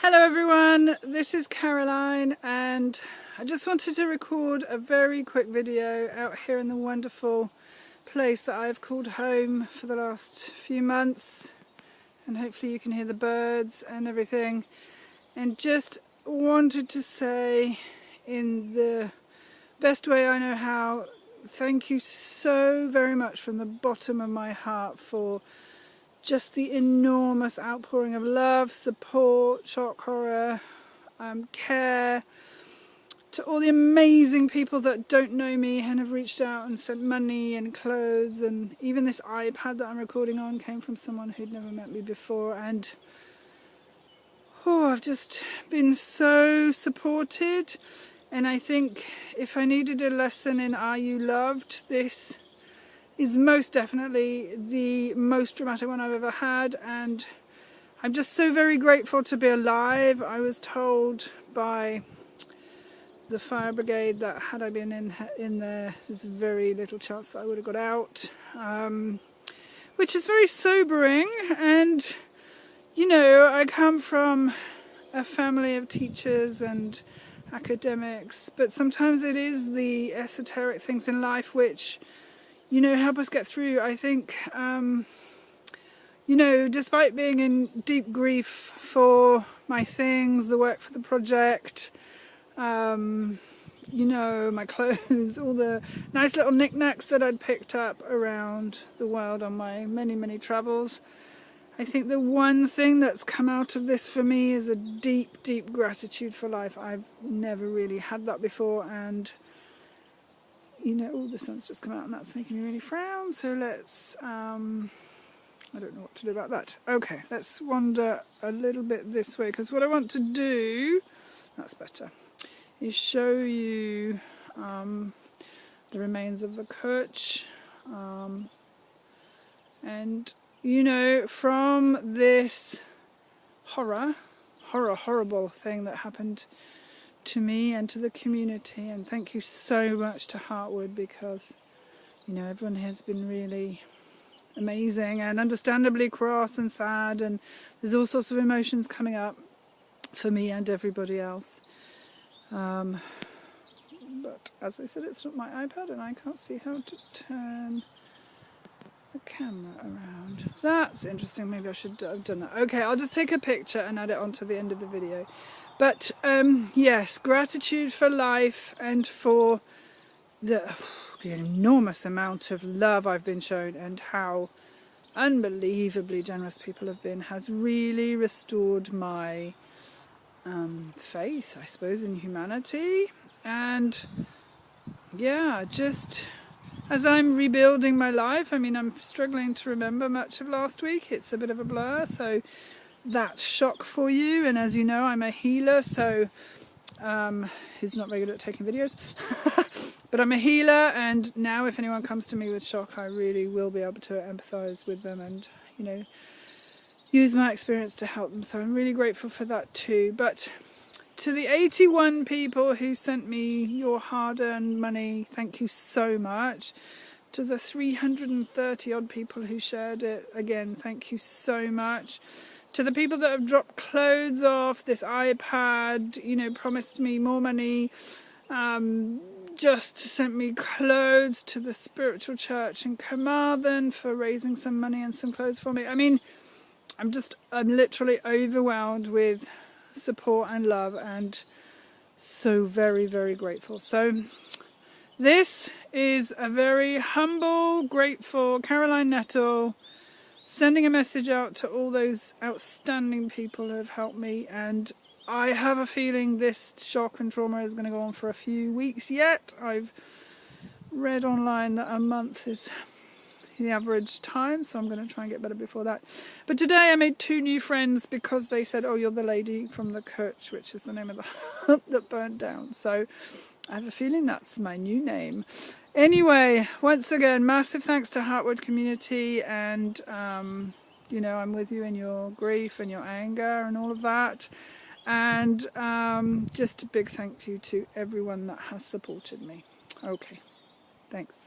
Hello everyone, this is Caroline and I just wanted to record a very quick video out here in the wonderful place that I've called home for the last few months, and hopefully you can hear the birds and everything, and just wanted to say in the best way I know how, thank you so very much from the bottom of my heart for just the enormous outpouring of love, support, shock horror, care, to all the amazing people that don't know me and have reached out and sent money and clothes, and even this iPad that I'm recording on came from someone who'd never met me before, and I've just been so supported. And I think if I needed a lesson in Are You Loved, this is most definitely the most dramatic one I've ever had, and I'm just so very grateful to be alive. I was told by the fire brigade that had I been in there, there's very little chance that I would have got out, which is very sobering. And you know, I come from a family of teachers and academics, but sometimes it is the esoteric things in life which, you know, help us get through. I think, you know, despite being in deep grief for my things, the work for the project, you know, my clothes, all the nice little knickknacks that I'd picked up around the world on my many travels, I think the one thing that's come out of this for me is a deep gratitude for life. I've never really had that before, and you know, the sun's just come out and that's making me really frown, so let's, I don't know what to do about that. Okay, let's wander a little bit this way, because what I want to do, that's better, is show you the remains of the church, and you know, from this horrible thing that happened to me and to the community, and thank you so much to Heartwood, because you know, everyone here has been really amazing and understandably cross and sad, and there's all sorts of emotions coming up for me and everybody else, but as I said, it's not my iPad and I can't see how to turn the camera around. That's interesting, maybe I should have done that. Okay, I'll just take a picture and add it onto the end of the video. But yes, gratitude for life and for the enormous amount of love I've been shown, and how unbelievably generous people have been, has really restored my faith, I suppose, in humanity. And yeah, just as I'm rebuilding my life, I mean, I'm struggling to remember much of last week. It's a bit of a blur, so that's shock for you. And as you know, I'm a healer, so who's not very good at taking videos. But I'm a healer, and now if anyone comes to me with shock, I really will be able to empathise with them and, you know, use my experience to help them. So I'm really grateful for that too. But to the 81 people who sent me your hard-earned money, thank you so much. To the 330 odd people who shared it, again, thank you so much. To the people that have dropped clothes off, this iPad, you know, promised me more money, just sent me clothes, to the spiritual church in Carmarthen for raising some money and some clothes for me. I mean, I'm literally overwhelmed with support and love, and so very grateful. So this is a very humble, grateful Caroline Nettle sending a message out to all those outstanding people who have helped me, and I have a feeling this shock and trauma is going to go on for a few weeks yet. I've read online that a month is the average time, so I'm going to try and get better before that. But today I made 2 new friends because they said, oh, you're the lady from the church, which is the name of the hut that burnt down. So I have a feeling that's my new name. Anyway, once again, massive thanks to Heartwood community, and you know, I'm with you in your grief and your anger and all of that, and just a big thank you to everyone that has supported me. Okay, thanks.